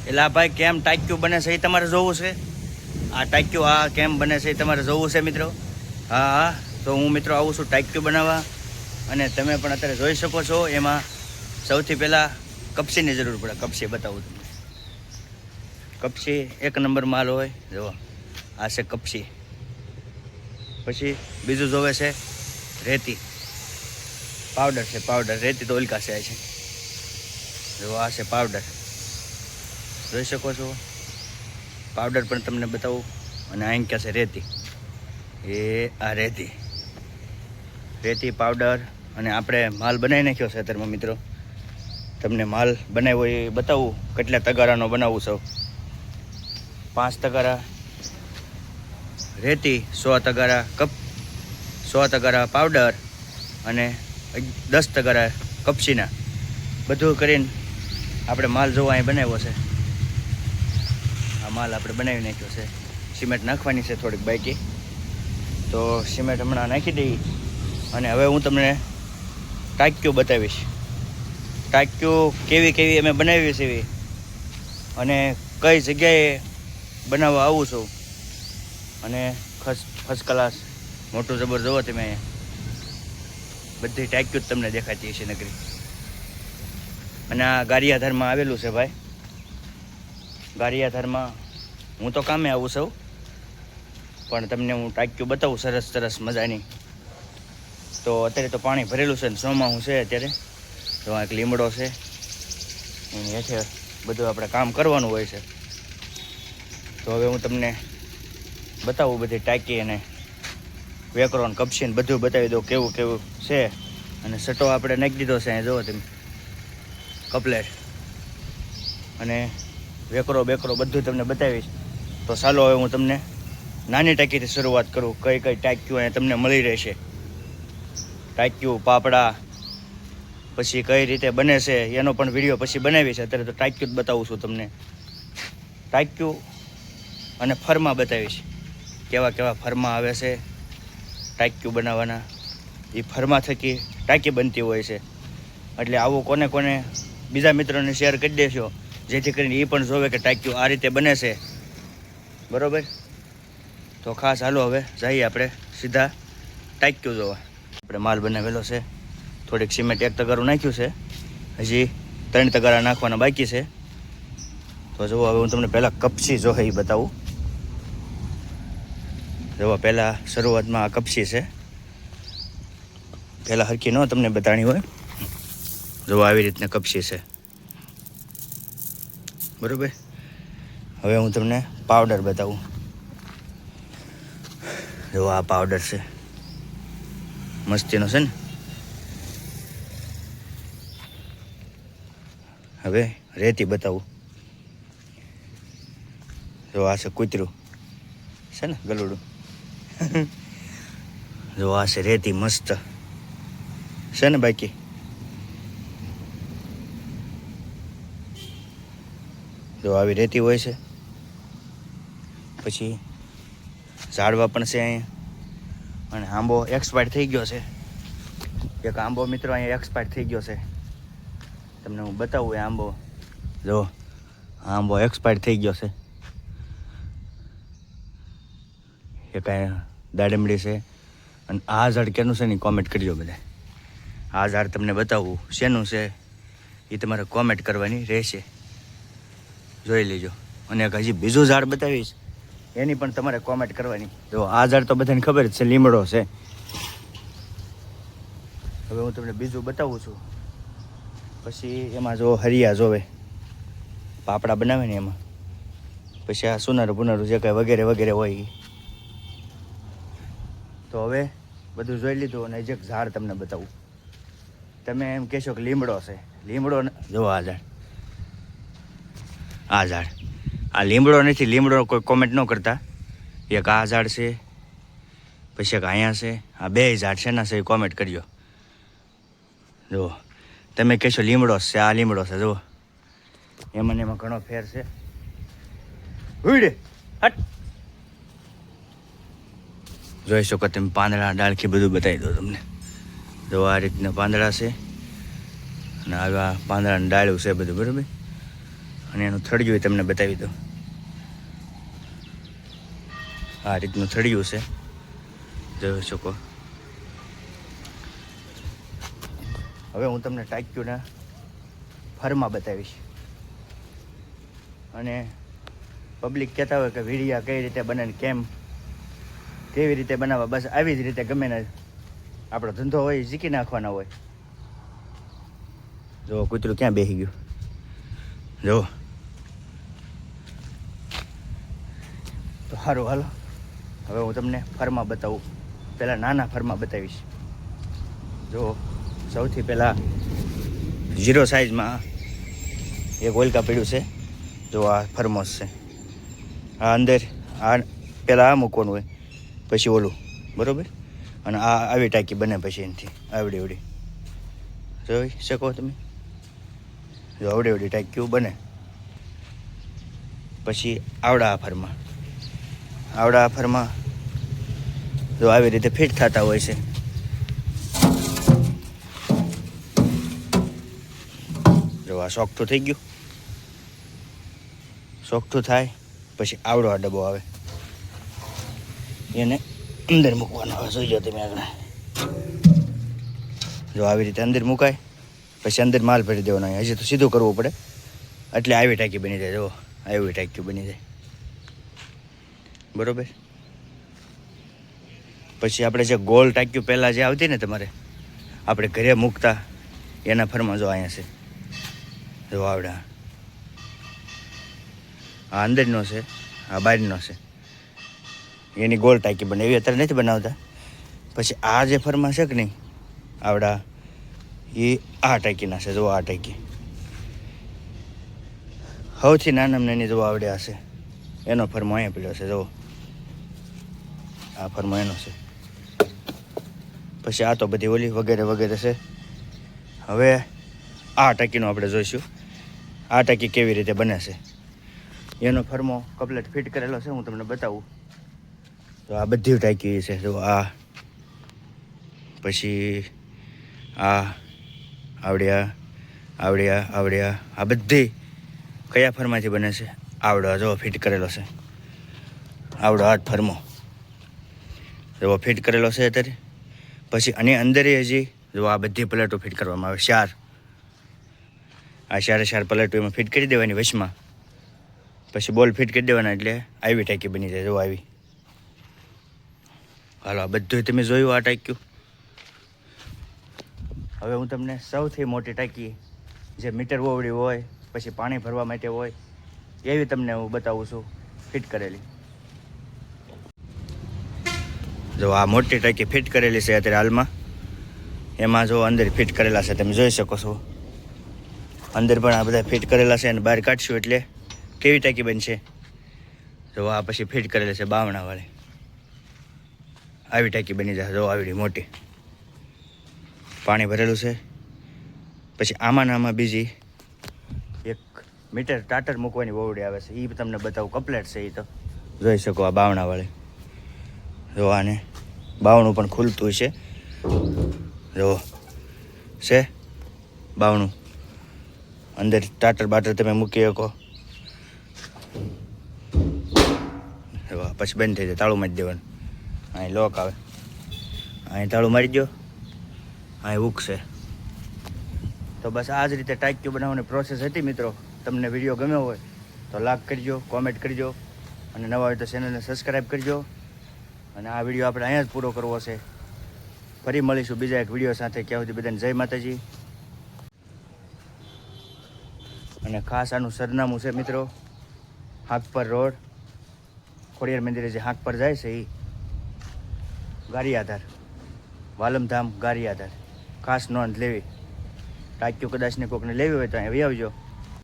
એટલે આ ભાઈ કેમ ટાક્યું બને છે એ તમારે જોવું છે? આ ટાક્યું આ કેમ બને છે એ તમારે જોવું છે મિત્રો? હા હા, તો હું મિત્રો આવું છું ટાક્યું બનાવવા, અને તમે પણ અત્યારે જોઈ શકો છો. એમાં સૌથી પહેલાં કપસીની જરૂર પડે. કપસી બતાવું તમને. કપસી એક નંબર માલ હોય. જુઓ આ છે કપસી. પછી બીજું જોવે છે રેતી, પાવડર છે પાવડર. રેતી તો ઓલકા છે. જો આ છે પાવડર, જોઈ શકો છો. પાવડર પણ તમને બતાવું. અને અહીં ક્યાં છે રેતી, એ આ રેતી. રેતી પાવડર. અને આપણે માલ બનાવી નાખ્યો છે અત્યારમાં મિત્રો. તમને માલ બનાવ્યો એ બતાવું. કેટલા તગારાનો બનાવું છું. 5 તગારા રેતી, 100 તગારા 100 તગારા પાવડર અને 10 તગારા કપસીના. બધું કરીને આપણે માલ જોવા અહીં બનાવ્યો છે. આ માલ આપણે બનાવી નાખ્યો છે. સિમેન્ટ નાખવાની છે થોડીક બાકી, તો સિમેન્ટ હમણાં નાખી દઈ. અને હવે હું તમને ટાક્યું બતાવીશ. ટાક્યું કેવી કેવી અમે બનાવી છે અને કઈ જગ્યાએ બનાવવા આવું છું. અને ફર્સ્ટ ક્લાસ મોટું જબર જોવો તમે. અહીંયા બધી ટાક્યું જ તમને દેખાતી હશે નગરી. અને આ ગારિયાધારમાં આવેલું છે ભાઈ. ગારિયાધારમાં હું તો કામે આવું છું, પણ તમને હું ટાક્યું બતાવું સરસ સરસ મજાની. તો અત્યારે તો પાણી ભરેલું છે ને ચોમાસું છે અત્યારે. તો આ એક લીમડો છે, એની હેઠે બધું આપણે કામ કરવાનું હોય છે. તો હવે હું તમને બતાવું બધી ટાંકી અને વેકરો ને કપસી ને બધું બતાવી દઉં કેવું કેવું છે. અને સટો આપણે નાખી દીધો છે અહીંયા, જુઓ તમે, કપલેટ અને વેકરો બેકરો બધું તમને બતાવીશ. તો ચાલો હવે હું તમને નાની ટાંકીથી શરૂઆત કરું. કઈ કઈ ટાંકીઓ અહીંયા તમને મળી રહેશે. ટાંક્યું પાપડા પછી કઈ રીતે બને છે એનો પણ વિડીયો પછી બનાવી છે. અત્યારે તો ટાંક્યું જ બતાવું છું તમને. ટાંક્યું અને ફરમાં બતાવીશ કેવા કેવા ફરમાં આવે છે ટાંક્યું બનાવવાના. એ ફરમાં થકી ટાંકી બનતી હોય છે. એટલે આવું કોને કોને બીજા મિત્રોને શેર કરી દેશો, જેથી કરીને એ પણ જોવે કે ટાંક્યું આ રીતે બને છે. બરાબર? તો ખાસ હાલો હવે જઈએ આપણે સીધા ટાંક્યું જોવા. આપણે માલ બનાવેલો છે. થોડીક સિમેન્ટ 1 તગારું નાખ્યું છે, હજી 3 તગારા નાખવાના બાકી છે. તો જુઓ હવે હું તમને પહેલાં કપસી જો એ બતાવું. જુઓ પહેલાં શરૂઆતમાં આ કપસી છે. પહેલાં હરખી ન તમને બતાણી હોય. જુઓ આવી રીતના કપસી છે. બરાબર? હવે હું તમને પાવડર બતાવું. જુઓ આ પાવડર છે, મસ્તીનો છે ને. હવે રેતી બતાવું. જો આ છે કૂતરું છે ને, ગલુડું. જો આ છે રેતી મસ્ત છે ને બાકી. જો આવી રેતી હોય છે. પછી ઝાડવા પણ છે અહીંયા. અને આંબો એક્સપાયર થઈ ગયો છે. એક આંબો મિત્રો અહીંયા એક્સપાયર થઈ ગયો છે. તમને હું બતાવું એ આંબો. જો આંબો એક્સપાયર થઈ ગયો છે. એક અહીંયા દાડમડી છે. અને આ ઝાડ કેનું છે ને કોમેન્ટ કરજો બધા. આ ઝાડ તમને બતાવું શેનું છે એ તમારે કોમેન્ટ કરવાની રહેશે. જોઈ લેજો. અને એક હજી બીજું ઝાડ બતાવીશ, એની પણ તમારે કોમેન્ટ કરવાની. જો આ ઝાડ તો બધાને ખબર જ છે, લીમડો છે. હવે હું તમને બીજું બતાવું છું. પછી એમાં જો હરિયા જોવે, પાપડા બનાવે ને એમાં. પછી આ સુનારું પુનારું જે કાંઈ વગેરે વગેરે હોય એ. તો હવે બધું જોઈ લીધું. અને જે ઝાડ તમને બતાવું. તમે એમ કહેશો કે લીમડો છે. લીમડો જો આ ઝાડ, આ ઝાડ આ લીમડો નથી. લીમડો કોઈ કોમેન્ટ ન કરતા. એક આ ઝાડ છે, પછી એક અહીંયા છે. આ 2 ઝાડ છે ને છે એ કોમેન્ટ કરજો. જુઓ તમે કહેશો લીમડો છે, આ લીમડો છે. જુઓ એમાં ને એમાં ઘણો ફેર છે. ઉડે હટ. જોઈ શકો તમે પાંદડા ડાળખી બધું બતાવી દો તમને. જો આ રીતના પાંદડા છે અને આવા પાંદડાની ડાળું છે બધું. બરાબર? અને એનું થળિયું તમને બતાવી દઉં. આ રીતનું થળિયું છે, જોઈ શકો. હવે હું તમને ટાંક્યુંના ફરમાં બતાવીશ. અને પબ્લિક કહેતા હોય કે વીડિયા કઈ રીતે બને ને કેમ કેવી રીતે બનાવવા, બસ આવી જ રીતે ગમે ને આપણો ધંધો હોય એ શીખી નાખવાના હોય. જો કૂતરું ક્યાં બેસી ગયું, જો. તો સારું, હાલો હવે હું તમને ફરમાં બતાવું. પહેલાં નાના ફરમાં બતાવીશ. જો સૌથી પહેલાં 0 સાઇઝમાં એક ઓલકા પડ્યું છે. જો આ ફરમોસ છે. આ અંદર આ પહેલાં આ મૂકવાનું હોય, પછી ઓલું, બરાબર. અને આ આવી ટાંકી બને પછી એનાથી આવડી આવડી જોઈ શકો તમે. જો આવડી આવડી ટાંકીઓ બને. પછી આવડા ફરમાં જો આવી રીતે ફિટ થતા હોય છે. જો આ સોકઠું થઈ ગયું. સોકઠું થાય પછી આવડો આ ડબ્બો આવે, એને અંદર મૂકવાનો આવે. જોઈ લો તમે આગળ. જો આવી રીતે અંદર મુકાય, પછી અંદર માલ ભરી દેવાનો. હજી તો સીધું કરવું પડે, એટલે આવી ટાંકી બની જાય. જો આવી ટાંકી બની જાય, બરાબર. પછી આપણે જે ગોળ ટાંક્યું પહેલાં જે આવતી ને તમારે આપણે ઘરે મૂકતા, એના ફરમાં જો અહીંયા છે. જો આવડા આ અંદરનો છે, આ બહારનો છે. એની ગોળ ટાંકી બને, એવી અત્યારે નથી બનાવતા. પછી આ જે ફરમાં છે કે નહીં આવડા, એ આ ટાંકીના છે. જો આ ટાંકી સૌથી નાનામાં નાની જો આવડે હશે, એનો ફરમો અહીંયા પડ્યો છે. જો આ ફરમો એનો છે. પછી આ તો બધી ઓલી વગેરે વગેરે છે. હવે આ ટાંકીનો આપણે જોઈશું, આ ટાંકી કેવી રીતે બને છે. એનો ફરમો કમ્પ્લીટ ફિટ કરેલો છે, હું તમને બતાવું. તો આ બધી ટાંકી છે. જો આ, પછી આ આવડ્યા આ બધી કયા ફરમાંથી બને છે. આવડો જો ફિટ કરેલો છે, આવડો આ ફરમો જો ફિટ કરેલો છે અત્યારે. પછી આની અંદર હજી જો આ બધી પ્લેટો ફિટ કરવામાં આવે. આ 4 પ્લેટો એમાં ફિટ કરી દેવાની વચમાં. પછી બોલ ફિટ કરી દેવાના, એટલે આવી ટાંકી બની જાય. જો આવી. હાલો આ બધું તમે જોયું આ ટાંક્યું. હવે હું તમને સૌથી મોટી ટાંકી જે મીટર ઓવડી હોય, પછી પાણી ભરવા માટે હોય, એવી તમને હું બતાવું છું ફિટ કરેલી. જો આ મોટી ટાંકી ફિટ કરેલી છે અત્યારે હાલમાં. એમાં જો અંદર ફિટ કરેલા છે, તમે જોઈ શકો છો. અંદર પણ આ બધા ફિટ કરેલા છે, અને બહાર કાઢશું એટલે કેવી ટાંકી બનશે. જો આ પછી ફિટ કરેલી છે બાવણાવાળી, આવી ટાંકી બની જાય. જો આવડી મોટી પાણી ભરેલું છે. પછી આમાં બીજી એક મીટર ટાટર મૂકવાની વોવડી આવે છે, એ તમને બતાવું. કમ્પ્લેટ છે એ તો જોઈ શકો. આ બાવણાવાળી જો, આને બાવણું પણ ખુલતું છે. જો છે બાવણું, અંદર ટાટર બાટર તમે મૂકી શકો. પછી બંધ થઈ જાય, તાળું મારી દેવાનું. અહીં લોક આવે, અહીં તાળું મારી દો, અહીં હુક છે. તો બસ આ જ રીતે ટાંકીઓ બનાવવાની પ્રોસેસ હતી મિત્રો. તમને વિડીયો ગમ્યો હોય તો લાઈક કરજો, કોમેન્ટ કરજો, અને નવા હોય તો ચેનલને સબસ્ક્રાઈબ કરજો. અને આ વિડીયો આપણે અહીંયા જ પૂરો કરવો છે. ફરી મળીશું બીજા એક વિડીયો સાથે. ત્યાં સુધી બધાને જય માતાજી. અને ખાસ આનું સરનામું છે મિત્રો, હાંકપર રોડ, ખોડિયાર મંદિરે જે હાંકપર જાય છે એ ગારિયાધાર, વાલમધામ ગારિયાધાર. ખાસ નોંધ લેવી. ટાંકીઓ કદાચને કોઈકને લેવી હોય તો અહીંયા આવી આવજો.